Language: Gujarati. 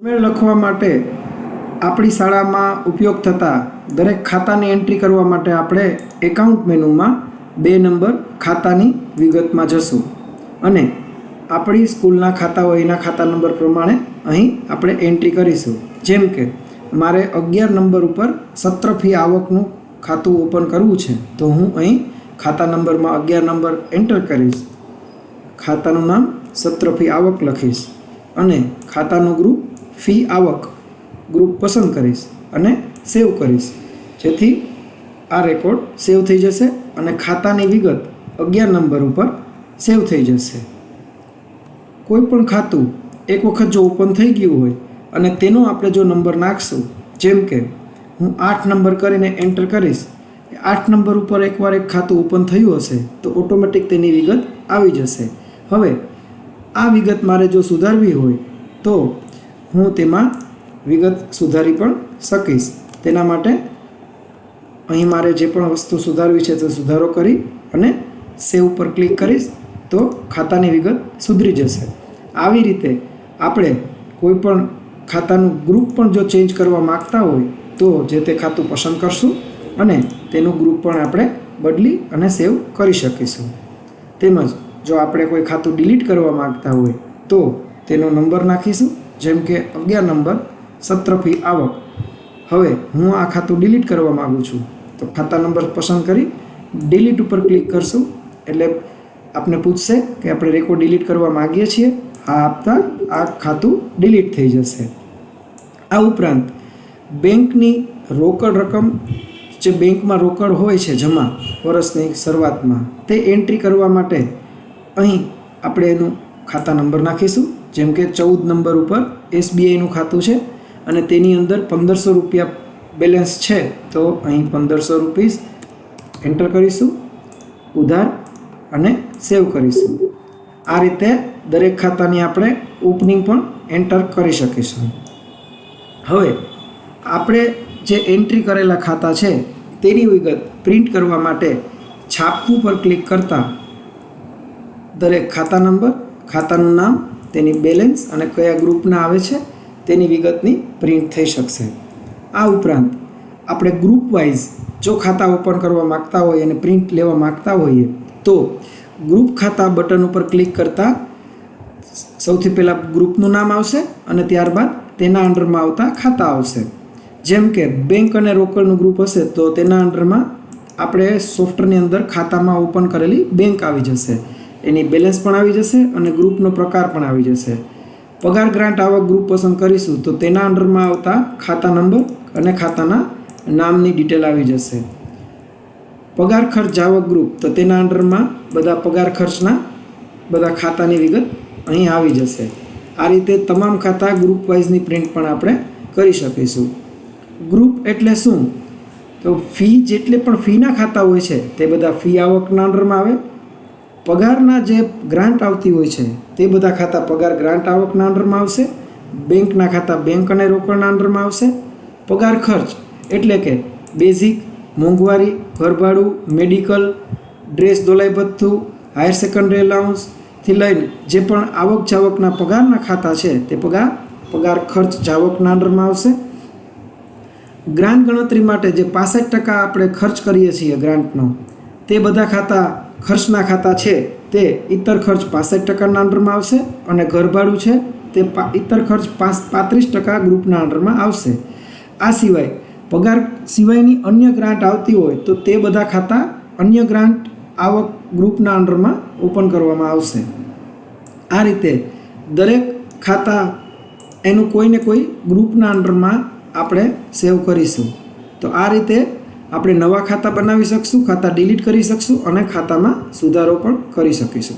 ઈમેલ લખવા માટે આપણી શાળામાં ઉપયોગ થતા દરેક ખાતાની એન્ટ્રી કરવા માટે આપણે એકાઉન્ટ મેનુમાં 2 નંબર ખાતાની વિગતમાં જશું અને આપણી સ્કૂલના ખાતા હોય એના ખાતા નંબર પ્રમાણે અહીં આપણે એન્ટ્રી કરીશું. જેમ કે મારે 11 નંબર ઉપર સત્ર ફી આવકનું ખાતું ઓપન કરવું છે, તો હું અહીં ખાતા નંબરમાં 11 નંબર એન્ટર કરીશ. ખાતાનું નામ સત્ર ફી આવક લખીશ અને ખાતાનું ગ્રુપ ફી આવક ગ્રુપ પસંદ કરીશ અને સેવ કરીશ, જેથી આ રેકોર્ડ સેવ થઈ જશે અને ખાતાની વિગત 11 નંબર ઉપર સેવ થઈ જશે. કોઈ પણ ખાતું એક વખત જો ઓપન થઈ ગયું હોય અને તેનો આપણે જો નંબર નાખશું, જેમ કે હું 8 નંબર કરીને એન્ટર કરીશ, 8 નંબર ઉપર એકવાર એક ખાતું ઓપન થયું હશે તો ઓટોમેટિક તેની વિગત આવી જશે. હવે આ વિગત મારે જો સુધારવી હોય તો હું તેમાં વિગત સુધારી પણ શકીશ. તેના માટે અહીં મારે જે પણ વસ્તુ સુધારવી છે તે સુધારો કરી અને સેવ પર ક્લિક કરીશ તો ખાતાની વિગત સુધરી જશે. આવી રીતે આપણે કોઈ પણ ખાતાનું ગ્રુપ પણ જો ચેન્જ કરવા માગતા હોય તો જે તે ખાતું પસંદ કરશું અને તેનું ગ્રુપ પણ આપણે બદલી અને સેવ કરી શકીશું. તેમજ જો આપણે કોઈ ખાતું ડિલીટ કરવા માગતા હોય તો તેનો નંબર નાખીશું, જેમ કે 11 નંબર સત્ર ફી આવક. હવે હું આ ખાતું ડિલીટ કરવા માગું છું તો ખાતા નંબર પસંદ કરી ડિલીટ ઉપર ક્લિક કરશું એટલે આપને પૂછશે કે આપણે રેકોર્ડ ડિલીટ કરવા માગીએ છીએ. આ આપતા આ ખાતું ડિલીટ થઈ જશે. આ ઉપરાંત બેંકની રોકડ રકમ જે બેંકમાં રોકડ હોય છે જમા વર્ષની શરૂઆતમાં, તે એન્ટ્રી કરવા માટે અહીં આપણે એનું ખાતા નંબર નાખીશું. જેમ કે 14 નંબર ઉપર SBIનું ખાતું છે અને તેની અંદર 1500 રૂપિયા બેલેન્સ છે, તો અહીં 1500 રૂપીસ એન્ટર કરીશું ઉધાર અને સેવ કરીશું. આ રીતે દરેક ખાતાની આપણે ઓપનિંગ પણ એન્ટર કરી શકીશું. હવે આપણે જે એન્ટ્રી કરેલા ખાતા છે તેની વિગત પ્રિન્ટ કરવા માટે છાપવું પર ક્લિક કરતાં દરેક ખાતા નંબર, ખાતાનું નામ, તેની બેલેન્સ અને કયા ગ્રુપના આવે છે તેની વિગતની પ્રિન્ટ થઈ શકશે. આ ઉપરાંત આપણે ગ્રુપ વાઇઝ જો ખાતા ઓપન કરવા માગતા હોય અને પ્રિન્ટ લેવા માગતા હોઈએ તો ગ્રુપ ખાતા બટન ઉપર ક્લિક કરતાં સૌથી પહેલાં ગ્રુપનું નામ આવશે અને ત્યારબાદ તેના અંડરમાં આવતા ખાતા આવશે. જેમ કે બેંક અને રોકડનું ગ્રુપ હશે તો તેના અંડરમાં આપણે સોફ્ટવેરની અંદર ખાતામાં ઓપન કરેલી બેંક આવી જશે, એની બેલેન્સ પણ આવી જશે અને ગ્રુપનો પ્રકાર પણ આવી જશે. પગાર ગ્રાન્ટ આવક ગ્રુપ પસંદ કરીશું તો તેના અંડરમાં આવતા ખાતા નંબર અને ખાતાના નામની ડિટેલ આવી જશે. પગાર ખર્ચ આવક ગ્રુપ તો તેના અંડરમાં બધા પગાર ખર્ચના બધા ખાતાની વિગત અહીં આવી જશે. આ રીતે તમામ ખાતા ગ્રુપ વાઇઝની પ્રિન્ટ પણ આપણે કરી શકીશું. ગ્રુપ એટલે શું? તો ફી જેટલે પણ ફીના ખાતા હોય છે તે બધા ફી આવકના અંડરમાં આવે. પગારના જે ગ્રાન્ટ આવતી હોય છે તે બધા ખાતા પગાર ગ્રાન્ટ આવકના અંડરમાં આવશે. બેંકના ખાતા બેંક અને રોકડના અંડરમાં આવશે. પગાર ખર્ચ એટલે કે બેઝિક, મોંઘવારી, ઘરભાડું, મેડિકલ, ડ્રેસ ધોલાઈ ભથ્થું, હાયર સેકન્ડરી અલાઉન્સથી લઈને જે પણ આવક જાવકના પગારના ખાતા છે તે પગાર ખર્ચ જાવકના અંડરમાં આવશે. ગ્રાન્ટ ગણતરી માટે જે 65% આપણે ખર્ચ કરીએ છીએ ગ્રાન્ટનો, તે બધા ખાતા ખર્ચના ખાતા છે તે ઇતર ખર્ચ 65%ના અંડરમાં આવશે અને ઘરભાડું છે તે ઇતર ખર્ચ 35% ગ્રુપના અંડરમાં આવશે. આ સિવાય પગાર સિવાયની અન્ય ગ્રાન્ટ આવતી હોય તો તે બધા ખાતા અન્ય ગ્રાન્ટ આવક ગ્રુપના અંડરમાં ઓપન કરવામાં આવશે. આ રીતે દરેક ખાતા એનું કોઈને કોઈ ગ્રુપના અંડરમાં આપણે સેવ કરીશું. તો આ રીતે આપણે નવા ખાતા બનાવી શકશું, ખાતા ડિલીટ કરી શકશું અને ખાતામાં સુધારો પણ કરી શકીશું.